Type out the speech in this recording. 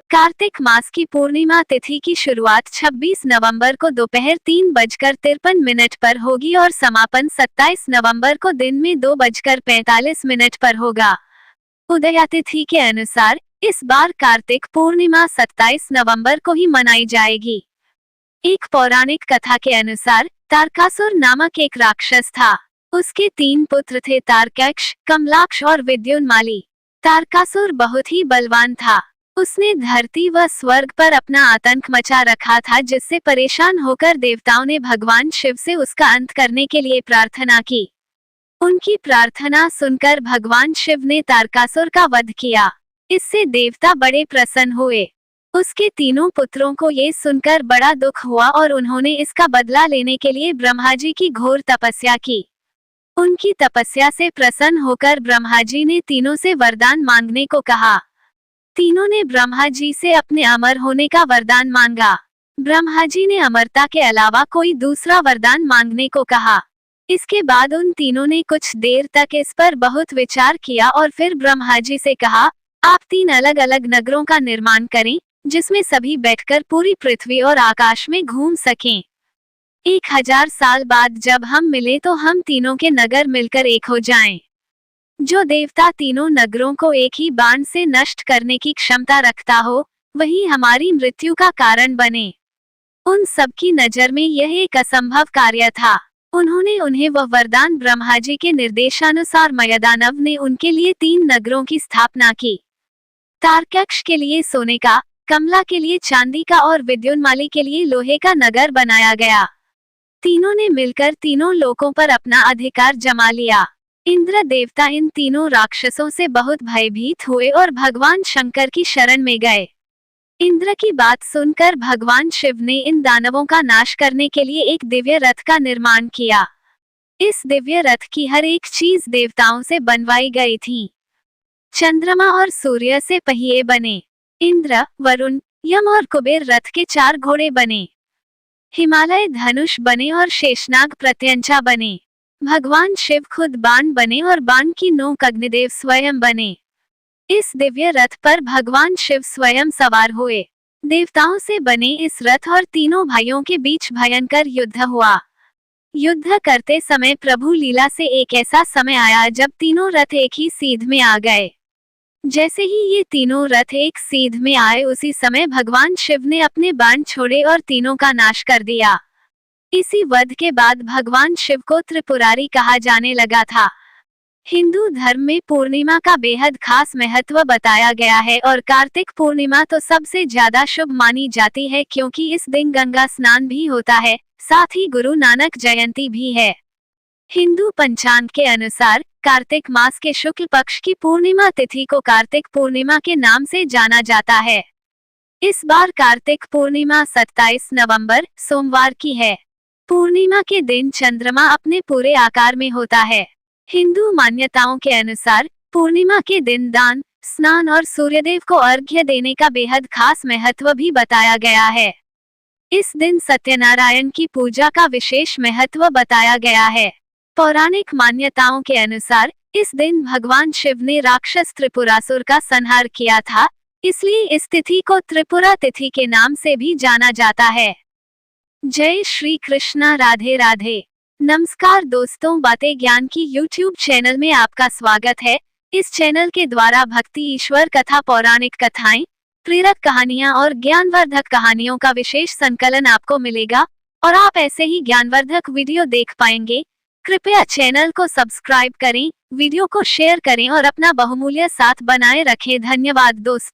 कार्तिक मास की पूर्णिमा तिथि की शुरुआत 26 नवंबर को दोपहर 3:53 पर होगी और समापन 27 नवंबर को दिन में 2:45 पर होगा। उदया तिथि के अनुसार इस बार कार्तिक पूर्णिमा 27 नवंबर को ही मनाई जाएगी। एक पौराणिक कथा के अनुसार तारकासुर नामक एक राक्षस था। उसके 3 पुत्र थे, तारकाक्ष, कमलाक्ष और विद्युन्माली। तारकासुर बहुत ही बलवान था। उसने धरती व स्वर्ग पर अपना आतंक मचा रखा था, जिससे परेशान होकर देवताओं ने भगवान शिव से उसका अंत करने के लिए प्रार्थना की। उनकी प्रार्थना सुनकर भगवान शिव ने तारकासुर का वध किया। इससे देवता बड़े प्रसन्न हुए। उसके 3 पुत्रों को ये सुनकर बड़ा दुख हुआ और उन्होंने इसका बदला लेने के लिए ब्रह्मा जी की घोर तपस्या की। उनकी तपस्या से प्रसन्न होकर ब्रह्मा जी ने तीनों से वरदान मांगने को कहा। तीनों ने ब्रह्मा जी से अपने अमर होने का वरदान मांगा। ब्रह्मा जी ने अमरता के अलावा कोई दूसरा वरदान मांगने को कहा। इसके बाद उन तीनों ने कुछ देर तक इस पर बहुत विचार किया और फिर ब्रह्मा जी से कहा, आप 3 अलग अलग नगरों का निर्माण करें, जिसमें सभी बैठकर पूरी पृथ्वी और आकाश में घूम सकें। 1000 साल बाद जब हम मिले तो हम तीनों के नगर मिलकर एक हो जाएं। जो देवता तीनों नगरों को एक ही बाण से नष्ट करने की क्षमता रखता हो, वही हमारी मृत्यु का कारण बने। उन सब की नजर में यह एक असंभव कार्य था। उन्हें वह वरदान ब्रह्मा जी के निर्देशानुसार मयदानव ने उनके लिए 3 नगरों की स्थापना की। तारकाक्ष के लिए सोने का, कमला के लिए चांदी का और विद्युन्माली के लिए लोहे का नगर बनाया गया। तीनों ने मिलकर तीनों लोकों पर अपना अधिकार जमा लिया। इंद्र देवता इन तीनों राक्षसों से बहुत भयभीत हुए और भगवान शंकर की शरण में गए। इंद्र की बात सुनकर भगवान शिव ने इन दानवों का नाश करने के लिए एक दिव्य रथ का निर्माण किया। इस दिव्य रथ की हर एक चीज देवताओं से बनवाई गई थी। चंद्रमा और सूर्य से पहिए बने। इंद्र, वरुण, यम और कुबेर रथ के 4 घोड़े बने। हिमालय धनुष बने और शेषनाग प्रत्यंचा बने। भगवान शिव खुद बाण बने और बाण की नोक अग्निदेव स्वयं बने। इस दिव्य रथ पर भगवान शिव स्वयं सवार हुए। देवताओं से बने इस रथ और तीनों भाइयों के बीच भयंकर युद्ध हुआ। युद्ध करते समय प्रभु लीला से एक ऐसा समय आया जब तीनों रथ एक ही सीध में आ गए। जैसे ही ये तीनों रथ एक सीध में आए, उसी समय भगवान शिव ने अपने बाण छोड़े और तीनों का नाश कर दिया। इसी वध के बाद भगवान शिव को त्रिपुरारी कहा जाने लगा था। हिंदू धर्म में पूर्णिमा का बेहद खास महत्व बताया गया है और कार्तिक पूर्णिमा तो सबसे ज्यादा शुभ मानी जाती है, क्योंकि इस दिन गंगा स्नान भी होता है, साथ ही गुरु नानक जयंती भी है। हिंदू पंचांग के अनुसार कार्तिक मास के शुक्ल पक्ष की पूर्णिमा तिथि को कार्तिक पूर्णिमा के नाम से जाना जाता है। इस बार कार्तिक पूर्णिमा 27 नवंबर सोमवार की है। पूर्णिमा के दिन चंद्रमा अपने पूरे आकार में होता है। हिंदू मान्यताओं के अनुसार पूर्णिमा के दिन दान, स्नान और सूर्यदेव को अर्घ्य देने का बेहद खास महत्व भी बताया गया है। इस दिन सत्यनारायण की पूजा का विशेष महत्व बताया गया है। पौराणिक मान्यताओं के अनुसार इस दिन भगवान शिव ने राक्षस त्रिपुरासुर का संहार किया था, इसलिए इस तिथि को त्रिपुरा तिथि के नाम से भी जाना जाता है। जय श्री कृष्णा, राधे राधे। नमस्कार दोस्तों, बातें ज्ञान की YouTube चैनल में आपका स्वागत है। इस चैनल के द्वारा भक्ति, ईश्वर कथा, पौराणिक कथाएं, प्रेरक कहानियां और ज्ञानवर्धक कहानियों का विशेष संकलन आपको मिलेगा और आप ऐसे ही ज्ञानवर्धक वीडियो देख पाएंगे। कृपया चैनल को सब्सक्राइब करें, वीडियो को शेयर करें और अपना बहुमूल्य साथ बनाए रखें। धन्यवाद दोस्तों।